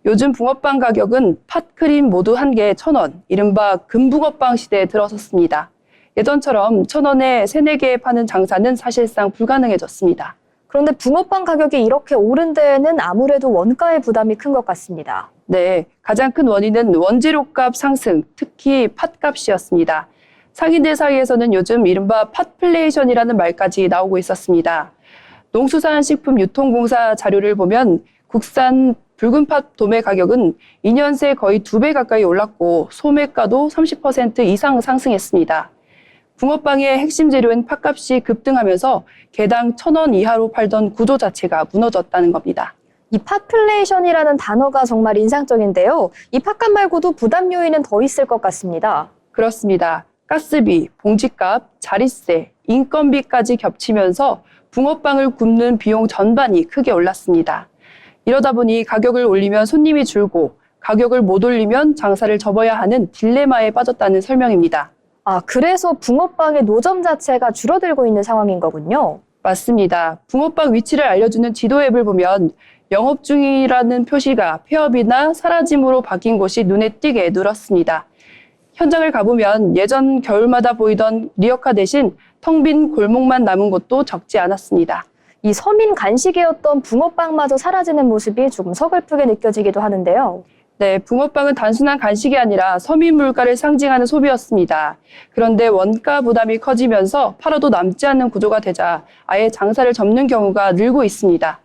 요즘 붕어빵 가격은 팥크림 모두 한 개에 1,000원, 이른바 금붕어빵 시대에 들어섰습니다. 예전처럼 1,000원에 3, 4개 파는 장사는 사실상 불가능해졌습니다. 그런데 붕어빵 가격이 이렇게 오른 데에는 아무래도 원가의 부담이 큰 것 같습니다. 네, 가장 큰 원인은 원재료값 상승, 특히 팥값이었습니다. 상인들 사이에서는 요즘 이른바 팥플레이션이라는 말까지 나오고 있었습니다. 농수산식품유통공사 자료를 보면 국산 붉은 팥 도매 가격은 2년 새 거의 2배 가까이 올랐고 소매가도 30% 이상 상승했습니다. 붕어빵의 핵심 재료인 팥값이 급등하면서 개당 1,000원 이하로 팔던 구조 자체가 무너졌다는 겁니다. 이 팥플레이션이라는 단어가 정말 인상적인데요. 이 팥값 말고도 부담 요인은 더 있을 것 같습니다. 그렇습니다. 가스비, 봉지값, 자릿세, 인건비까지 겹치면서 붕어빵을 굽는 비용 전반이 크게 올랐습니다. 이러다 보니 가격을 올리면 손님이 줄고 가격을 못 올리면 장사를 접어야 하는 딜레마에 빠졌다는 설명입니다. 아, 그래서 붕어빵의 노점 자체가 줄어들고 있는 상황인 거군요. 맞습니다. 붕어빵 위치를 알려주는 지도 앱을 보면 영업 중이라는 표시가 폐업이나 사라짐으로 바뀐 곳이 눈에 띄게 늘었습니다. 현장을 가보면 예전 겨울마다 보이던 리어카 대신 텅 빈 골목만 남은 곳도 적지 않았습니다. 이 서민 간식이었던 붕어빵마저 사라지는 모습이 조금 서글프게 느껴지기도 하는데요. 네, 붕어빵은 단순한 간식이 아니라 서민 물가를 상징하는 소비였습니다. 그런데 원가 부담이 커지면서 팔아도 남지 않는 구조가 되자 아예 장사를 접는 경우가 늘고 있습니다.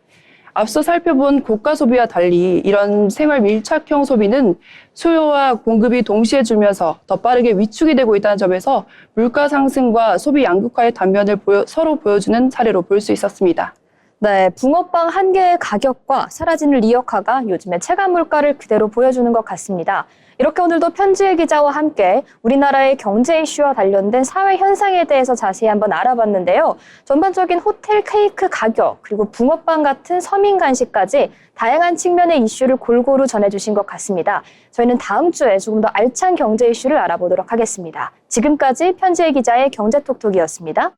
앞서 살펴본 고가 소비와 달리 이런 생활 밀착형 소비는 수요와 공급이 동시에 줄면서 더 빠르게 위축이 되고 있다는 점에서 물가 상승과 소비 양극화의 단면을 서로 보여주는 사례로 볼 수 있었습니다. 네, 붕어빵 한 개의 가격과 사라지는 리어카가 요즘의 체감 물가를 그대로 보여주는 것 같습니다. 이렇게 오늘도 편지의 기자와 함께 우리나라의 경제 이슈와 관련된 사회 현상에 대해서 자세히 한번 알아봤는데요. 전반적인 호텔 케이크 가격, 그리고 붕어빵 같은 서민 간식까지 다양한 측면의 이슈를 골고루 전해주신 것 같습니다. 저희는 다음 주에 조금 더 알찬 경제 이슈를 알아보도록 하겠습니다. 지금까지 편지의 기자의 경제톡톡이었습니다.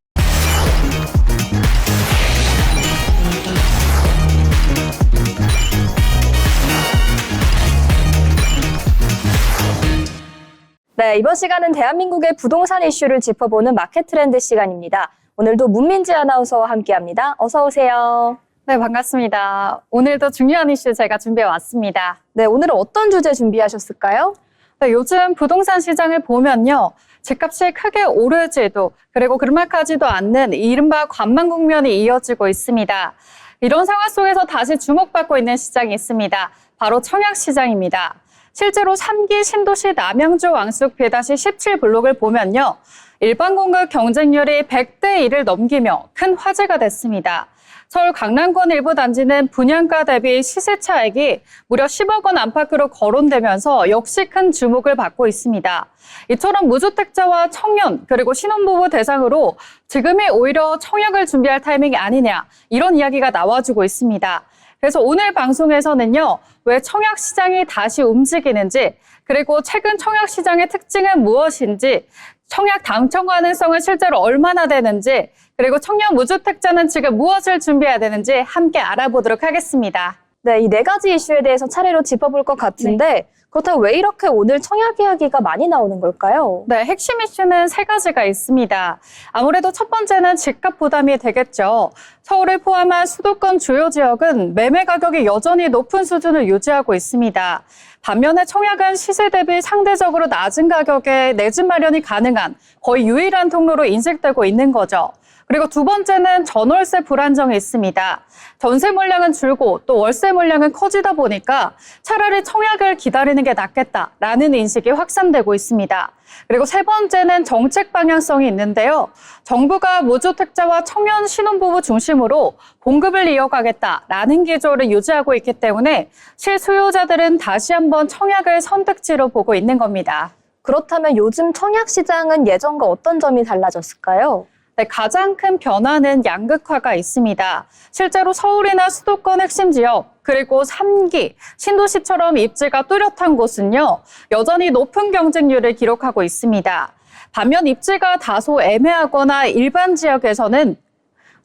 네, 이번 시간은 대한민국의 부동산 이슈를 짚어보는 마켓 트렌드 시간입니다. 오늘도 문민지 아나운서와 함께합니다. 어서 오세요. 네, 반갑습니다. 오늘도 중요한 이슈 제가 준비해 왔습니다. 네, 오늘은 어떤 주제 준비하셨을까요? 네, 요즘 부동산 시장을 보면요. 집값이 크게 오르지도 그리고 그럴만하지도 않는 이른바 관망 국면이 이어지고 있습니다. 이런 상황 속에서 다시 주목받고 있는 시장이 있습니다. 바로 청약 시장입니다. 실제로 3기 신도시 남양주 왕숙 B-17 블록을 보면요. 일반 공급 경쟁률이 100대 1을 넘기며 큰 화제가 됐습니다. 서울 강남권 일부 단지는 분양가 대비 시세 차익이 무려 10억 원 안팎으로 거론되면서 역시 큰 주목을 받고 있습니다. 이처럼 무주택자와 청년 그리고 신혼부부 대상으로 지금이 오히려 청약을 준비할 타이밍이 아니냐 이런 이야기가 나와주고 있습니다. 그래서 오늘 방송에서는요. 왜 청약 시장이 다시 움직이는지 그리고 최근 청약 시장의 특징은 무엇인지 청약 당첨 가능성은 실제로 얼마나 되는지 그리고 청년 무주택자는 지금 무엇을 준비해야 되는지 함께 알아보도록 하겠습니다. 네, 이 네 가지 이슈에 대해서 차례로 짚어볼 것 같은데 그렇다고 왜 이렇게 오늘 청약 이야기가 많이 나오는 걸까요? 네, 핵심 이슈는 세 가지가 있습니다. 아무래도 첫 번째는 집값 부담이 되겠죠. 서울을 포함한 수도권 주요 지역은 매매 가격이 여전히 높은 수준을 유지하고 있습니다. 반면에 청약은 시세 대비 상대적으로 낮은 가격에 내 집 마련이 가능한 거의 유일한 통로로 인식되고 있는 거죠. 그리고 두 번째는 전월세 불안정이 있습니다. 전세 물량은 줄고 또 월세 물량은 커지다 보니까 차라리 청약을 기다리는 게 낫겠다라는 인식이 확산되고 있습니다. 그리고 세 번째는 정책 방향성이 있는데요. 정부가 무주택자와 청년 신혼부부 중심으로 공급을 이어가겠다라는 기조를 유지하고 있기 때문에 실수요자들은 다시 한번 청약을 선택지로 보고 있는 겁니다. 그렇다면 요즘 청약 시장은 예전과 어떤 점이 달라졌을까요? 네, 가장 큰 변화는 양극화가 있습니다. 실제로 서울이나 수도권 핵심 지역, 그리고 3기, 신도시처럼 입지가 뚜렷한 곳은요, 여전히 높은 경쟁률을 기록하고 있습니다. 반면 입지가 다소 애매하거나 일반 지역에서는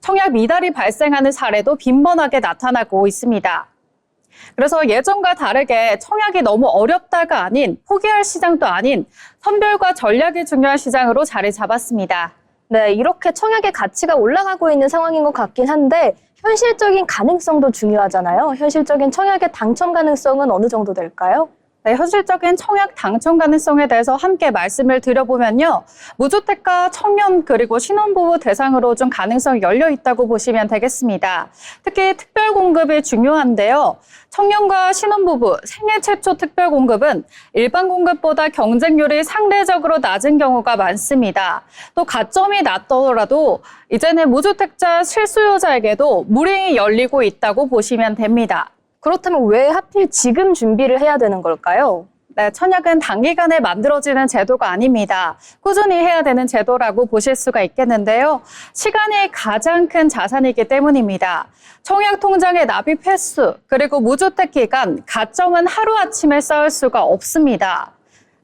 청약 미달이 발생하는 사례도 빈번하게 나타나고 있습니다. 그래서 예전과 다르게 청약이 너무 어렵다가 아닌, 포기할 시장도 아닌 선별과 전략이 중요한 시장으로 자리 잡았습니다. 네, 이렇게 청약의 가치가 올라가고 있는 상황인 것 같긴 한데 현실적인 가능성도 중요하잖아요. 현실적인 청약의 당첨 가능성은 어느 정도 될까요? 네, 현실적인 청약 당첨 가능성에 대해서 함께 말씀을 드려보면요. 무주택가, 청년, 그리고 신혼부부 대상으로 좀 가능성이 열려 있다고 보시면 되겠습니다. 특히 특별 공급이 중요한데요. 청년과 신혼부부, 생애 최초 특별 공급은 일반 공급보다 경쟁률이 상대적으로 낮은 경우가 많습니다. 또 가점이 낮더라도 이제는 무주택자 실수요자에게도 문이 열리고 있다고 보시면 됩니다. 그렇다면 왜 하필 지금 준비를 해야 되는 걸까요? 네, 청약은 단기간에 만들어지는 제도가 아닙니다. 꾸준히 해야 되는 제도라고 보실 수가 있겠는데요. 시간이 가장 큰 자산이기 때문입니다. 청약 통장의 납입 횟수, 그리고 무주택 기간, 가점은 하루아침에 쌓을 수가 없습니다.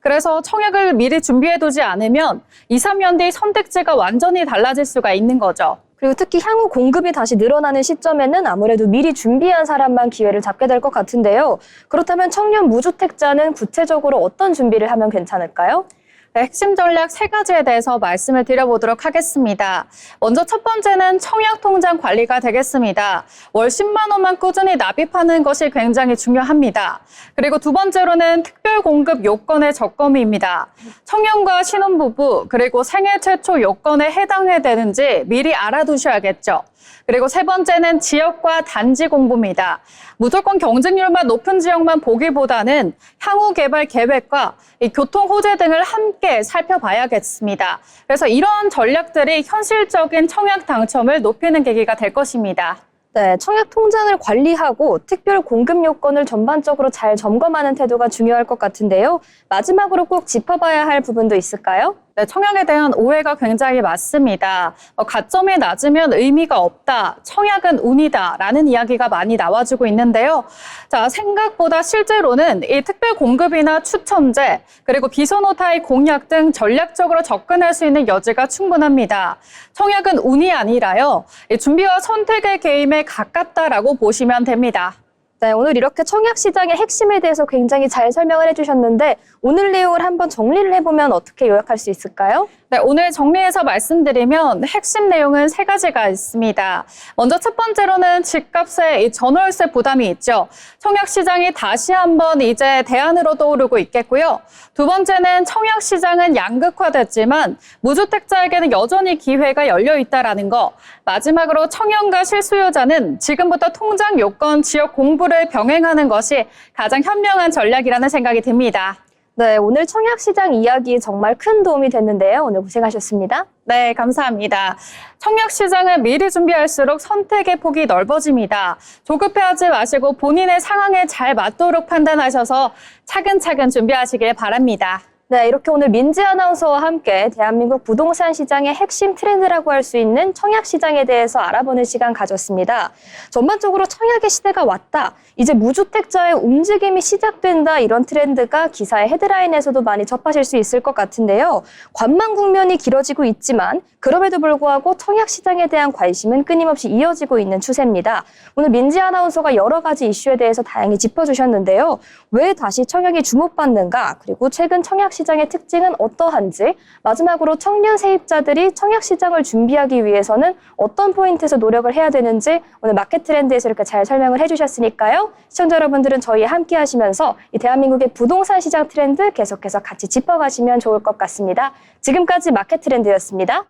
그래서 청약을 미리 준비해두지 않으면 2, 3년 뒤 선택지가 완전히 달라질 수가 있는 거죠. 그리고 특히 향후 공급이 다시 늘어나는 시점에는 아무래도 미리 준비한 사람만 기회를 잡게 될 것 같은데요. 그렇다면 청년 무주택자는 구체적으로 어떤 준비를 하면 괜찮을까요? 네, 핵심 전략 3가지에 대해서 말씀을 드려보도록 하겠습니다. 먼저 첫 번째는 청약통장 관리가 되겠습니다. 월 10만 원만 꾸준히 납입하는 것이 굉장히 중요합니다. 그리고 두 번째로는 특별공급 요건의 점검입니다. 청년과 신혼부부 그리고 생애 최초 요건에 해당해야 되는지 미리 알아두셔야겠죠. 그리고 세 번째는 지역과 단지 공부입니다. 무조건 경쟁률만 높은 지역만 보기보다는 향후 개발 계획과 이 교통 호재 등을 함께 살펴봐야겠습니다. 그래서 이런 전략들이 현실적인 청약 당첨을 높이는 계기가 될 것입니다. 네, 청약 통장을 관리하고 특별 공급 요건을 전반적으로 잘 점검하는 태도가 중요할 것 같은데요. 마지막으로 꼭 짚어봐야 할 부분도 있을까요? 네, 청약에 대한 오해가 굉장히 많습니다. 가점이 낮으면 의미가 없다, 청약은 운이다 라는 이야기가 많이 나와주고 있는데요. 자, 생각보다 실제로는 이 특별 공급이나 추첨제, 그리고 비선호타의 공약 등 전략적으로 접근할 수 있는 여지가 충분합니다. 청약은 운이 아니라요, 이 준비와 선택의 게임에 가깝다라고 보시면 됩니다. 네, 오늘 이렇게 청약 시장의 핵심에 대해서 굉장히 잘 설명을 해주셨는데 오늘 내용을 한번 정리를 해보면 어떻게 요약할 수 있을까요? 네, 오늘 정리해서 말씀드리면 핵심 내용은 3가지가 있습니다. 먼저 첫 번째로는 집값의 이 전월세 부담이 있죠. 청약 시장이 다시 한번 이제 대안으로 떠오르고 있겠고요. 두 번째는 청약 시장은 양극화됐지만 무주택자에게는 여전히 기회가 열려 있다라는 거. 마지막으로 청년과 실수요자는 지금부터 통장 요건, 지역 공부를 병행하는 것이 가장 현명한 전략이라는 생각이 듭니다. 네, 오늘 청약 시장 이야기 정말 큰 도움이 됐는데요. 오늘 고생하셨습니다. 네, 감사합니다. 청약 시장은 미리 준비할수록 선택의 폭이 넓어집니다. 조급해하지 마시고 본인의 상황에 잘 맞도록 판단하셔서 차근차근 준비하시길 바랍니다. 네, 이렇게 오늘 민지 아나운서와 함께 대한민국 부동산 시장의 핵심 트렌드라고 할 수 있는 청약 시장에 대해서 알아보는 시간 가졌습니다. 전반적으로 청약의 시대가 왔다, 이제 무주택자의 움직임이 시작된다, 이런 트렌드가 기사의 헤드라인에서도 많이 접하실 수 있을 것 같은데요. 관망 국면이 길어지고 있지만 그럼에도 불구하고 청약 시장에 대한 관심은 끊임없이 이어지고 있는 추세입니다. 오늘 민지 아나운서가 여러 가지 이슈에 대해서 다양히 짚어주셨는데요. 왜 다시 청약이 주목받는가, 그리고 최근 청약 시장의 특징은 어떠한지, 마지막으로 청년 세입자들이 청약 시장을 준비하기 위해서는 어떤 포인트에서 노력을 해야 되는지 오늘 마켓 트렌드에서 이렇게 잘 설명을 해주셨으니까요. 시청자 여러분들은 저희와 함께 하시면서 이 대한민국의 부동산 시장 트렌드 계속해서 같이 짚어가시면 좋을 것 같습니다. 지금까지 마켓 트렌드였습니다.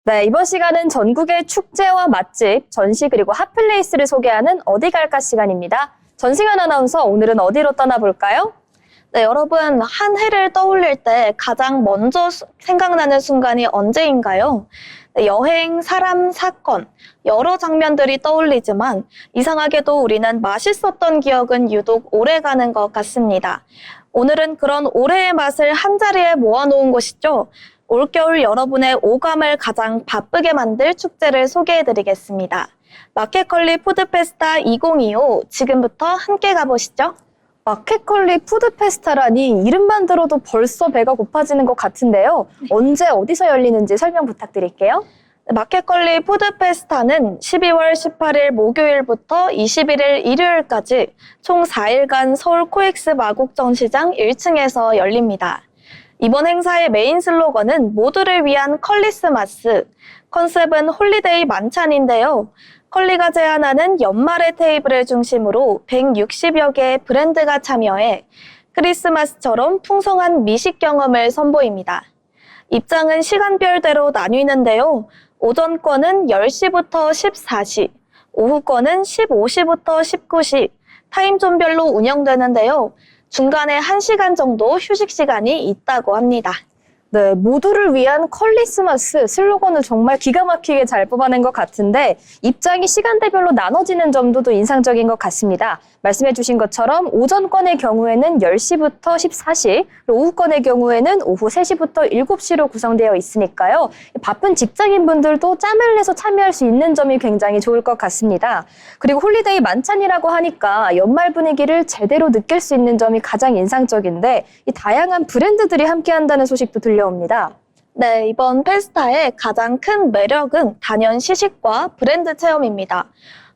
네, 이번 시간은 전국의 축제와 맛집, 전시 그리고 핫플레이스를 소개하는 어디 갈까 시간입니다. 전승현 아나운서, 오늘은 어디로 떠나볼까요? 네, 여러분, 한 해를 떠올릴 때 가장 먼저 생각나는 순간이 언제인가요? 네, 여행, 사람, 사건, 여러 장면들이 떠올리지만 이상하게도 우리는 맛있었던 기억은 유독 오래가는 것 같습니다. 오늘은 그런 올해의 맛을 한자리에 모아놓은 곳이죠. 올겨울 여러분의 오감을 가장 바쁘게 만들 축제를 소개해드리겠습니다. 마켓컬리 푸드페스타 2025, 지금부터 함께 가보시죠. 마켓컬리 푸드페스타라니 이름만 들어도 벌써 배가 고파지는 것 같은데요. 언제 어디서 열리는지 설명 부탁드릴게요. 마켓컬리 푸드페스타는 12월 18일 목요일부터 21일 일요일까지 총 4일간 서울 코엑스 마곡전시장 1층에서 열립니다. 이번 행사의 메인 슬로건은 모두를 위한 컬리스마스, 컨셉은 홀리데이 만찬인데요. 컬리가 제안하는 연말의 테이블을 중심으로 160여 개의 브랜드가 참여해 크리스마스처럼 풍성한 미식 경험을 선보입니다. 입장은 시간별대로 나뉘는데요. 오전권은 10시부터 14시, 오후권은 15시부터 19시, 타임존별로 운영되는데요. 중간에 1시간 정도 휴식 시간이 있다고 합니다. 네, 모두를 위한 컬리스마스 슬로건을 정말 기가 막히게 잘 뽑아낸 것 같은데 입장이 시간대별로 나눠지는 점도 또 인상적인 것 같습니다. 말씀해 주신 것처럼 오전권의 경우에는 10시부터 14시, 그리고 오후권의 경우에는 오후 3시부터 7시로 구성되어 있으니까요. 바쁜 직장인분들도 짬을 내서 참여할 수 있는 점이 굉장히 좋을 것 같습니다. 그리고 홀리데이 만찬이라고 하니까 연말 분위기를 제대로 느낄 수 있는 점이 가장 인상적인데 이 다양한 브랜드들이 함께한다는 소식도 들려옵니다. 네, 이번 페스타의 가장 큰 매력은 단연 시식과 브랜드 체험입니다.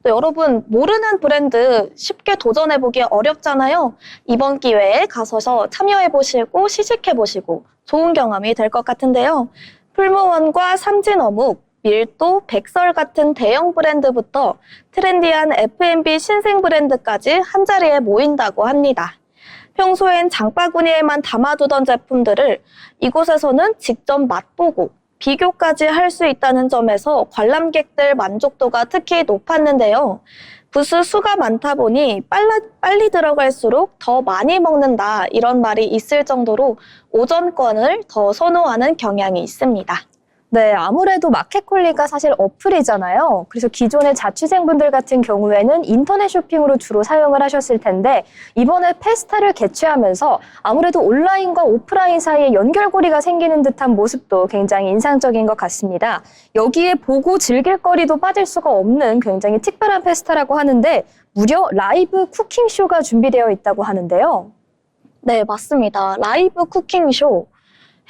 또 여러분, 모르는 브랜드 쉽게 도전해보기 어렵잖아요. 이번 기회에 가셔서 참여해보시고 시식해보시고 좋은 경험이 될 것 같은데요. 풀무원과 삼진어묵, 밀도, 백설 같은 대형 브랜드부터 트렌디한 F&B 신생 브랜드까지 한자리에 모인다고 합니다. 평소엔 장바구니에만 담아두던 제품들을 이곳에서는 직접 맛보고 비교까지 할 수 있다는 점에서 관람객들 만족도가 특히 높았는데요. 부스 수가 많다 보니 빨리 들어갈수록 더 많이 먹는다 이런 말이 있을 정도로 오전권을 더 선호하는 경향이 있습니다. 네, 아무래도 마켓컬리가 사실 어플이잖아요. 그래서 기존의 자취생분들 같은 경우에는 인터넷 쇼핑으로 주로 사용을 하셨을 텐데 이번에 페스타를 개최하면서 아무래도 온라인과 오프라인 사이에 연결고리가 생기는 듯한 모습도 굉장히 인상적인 것 같습니다. 여기에 보고 즐길 거리도 빠질 수가 없는 굉장히 특별한 페스타라고 하는데 무려 라이브 쿠킹쇼가 준비되어 있다고 하는데요. 네, 맞습니다. 라이브 쿠킹쇼.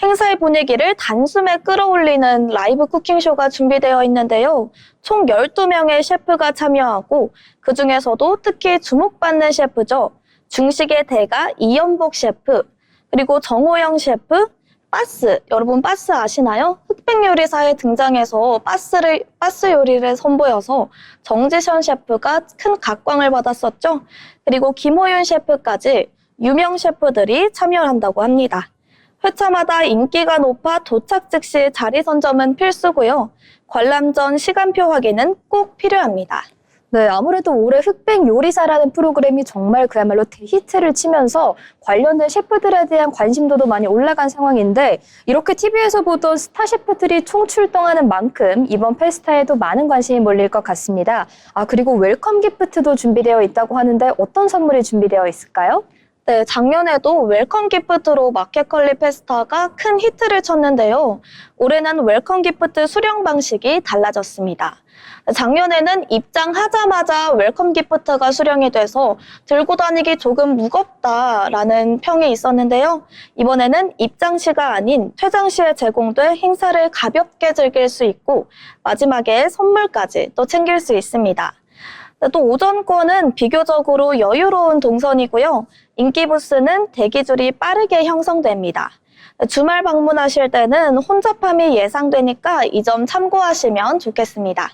행사의 분위기를 단숨에 끌어올리는 라이브 쿠킹쇼가 준비되어 있는데요. 총 12명의 셰프가 참여하고 그중에서도 특히 주목받는 셰프죠. 중식의 대가 이연복 셰프, 그리고 정호영 셰프, 빠스, 여러분 빠스 아시나요? 흑백 요리사에 등장해서 빠스 요리를 선보여서 정지션 셰프가 큰 각광을 받았었죠. 그리고 김호윤 셰프까지 유명 셰프들이 참여한다고 합니다. 회차마다 인기가 높아 도착 즉시 자리 선점은 필수고요. 관람 전 시간표 확인은 꼭 필요합니다. 네, 아무래도 올해 흑백 요리사라는 프로그램이 정말 그야말로 대히트를 치면서 관련된 셰프들에 대한 관심도도 많이 올라간 상황인데 이렇게 TV에서 보던 스타 셰프들이 총출동하는 만큼 이번 페스타에도 많은 관심이 몰릴 것 같습니다. 그리고 웰컴 기프트도 준비되어 있다고 하는데 어떤 선물이 준비되어 있을까요? 네, 작년에도 웰컴 기프트로 마켓컬리 페스타가 큰 히트를 쳤는데요. 올해는 웰컴 기프트 수령 방식이 달라졌습니다. 작년에는 입장하자마자 웰컴 기프트가 수령이 돼서 들고 다니기 조금 무겁다라는 평이 있었는데요. 이번에는 입장 시가 아닌 퇴장 시에 제공돼 행사를 가볍게 즐길 수 있고 마지막에 선물까지 또 챙길 수 있습니다. 또 오전권은 비교적으로 여유로운 동선이고요. 인기 부스는 대기줄이 빠르게 형성됩니다. 주말 방문하실 때는 혼잡함이 예상되니까 이 점 참고하시면 좋겠습니다.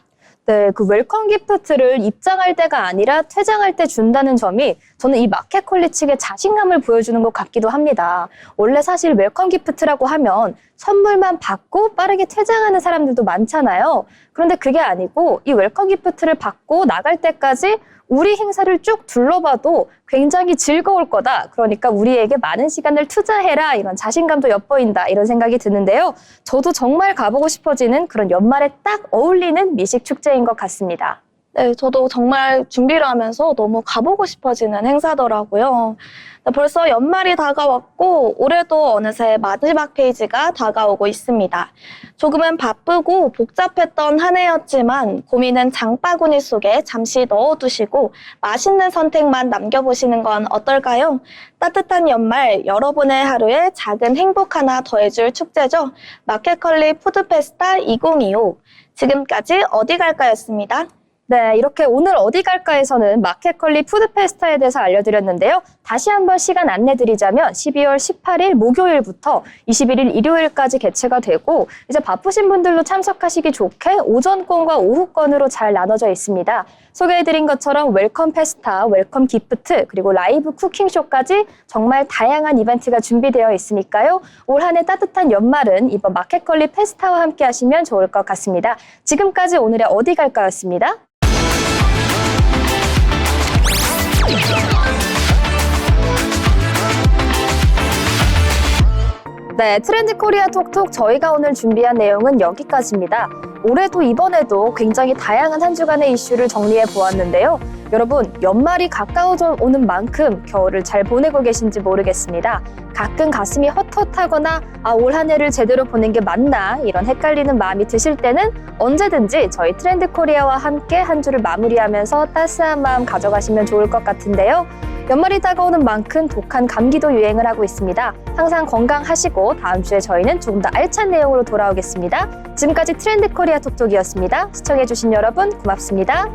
네, 그 웰컴 기프트를 입장할 때가 아니라 퇴장할 때 준다는 점이 저는 이 마켓컬리 측의 자신감을 보여주는 것 같기도 합니다. 원래 사실 웰컴 기프트라고 하면 선물만 받고 빠르게 퇴장하는 사람들도 많잖아요. 그런데 그게 아니고 이 웰컴 기프트를 받고 나갈 때까지 우리 행사를 쭉 둘러봐도 굉장히 즐거울 거다. 그러니까 우리에게 많은 시간을 투자해라. 이런 자신감도 엿보인다. 이런 생각이 드는데요. 저도 정말 가보고 싶어지는 그런 연말에 딱 어울리는 미식 축제인 것 같습니다. 네, 저도 정말 준비를 하면서 너무 가보고 싶어지는 행사더라고요. 벌써 연말이 다가왔고 올해도 어느새 마지막 페이지가 다가오고 있습니다. 조금은 바쁘고 복잡했던 한 해였지만 고민은 장바구니 속에 잠시 넣어두시고 맛있는 선택만 남겨보시는 건 어떨까요? 따뜻한 연말, 여러분의 하루에 작은 행복 하나 더해줄 축제죠. 마켓컬리 푸드페스타 2025. 지금까지 어디 갈까였습니다. 네, 이렇게 오늘 어디 갈까에서는 마켓컬리 푸드페스타에 대해서 알려드렸는데요. 다시 한번 시간 안내드리자면 12월 18일 목요일부터 21일 일요일까지 개최가 되고 이제 바쁘신 분들로 참석하시기 좋게 오전권과 오후권으로 잘 나눠져 있습니다. 소개해드린 것처럼 웰컴 페스타, 웰컴 기프트, 그리고 라이브 쿠킹쇼까지 정말 다양한 이벤트가 준비되어 있으니까요. 올 한 해 따뜻한 연말은 이번 마켓컬리 페스타와 함께 하시면 좋을 것 같습니다. 지금까지 오늘의 어디 갈까였습니다. 네, 트렌드 코리아 톡톡 저희가 오늘 준비한 내용은 여기까지입니다. 올해도 이번에도 굉장히 다양한 한 주간의 이슈를 정리해 보았는데요. 여러분, 연말이 가까워져 오는 만큼 겨울을 잘 보내고 계신지 모르겠습니다. 가끔 가슴이 헛헛하거나 올 한 해를 제대로 보낸 게 맞나 이런 헷갈리는 마음이 드실 때는 언제든지 저희 트렌드 코리아와 함께 한 주를 마무리하면서 따스한 마음 가져가시면 좋을 것 같은데요. 연말이 다가오는 만큼 독한 감기도 유행을 하고 있습니다. 항상 건강하시고 다음 주에 저희는 조금 더 알찬 내용으로 돌아오겠습니다. 지금까지 트렌드 코리아 톡톡이었습니다. 시청해주신 여러분 고맙습니다.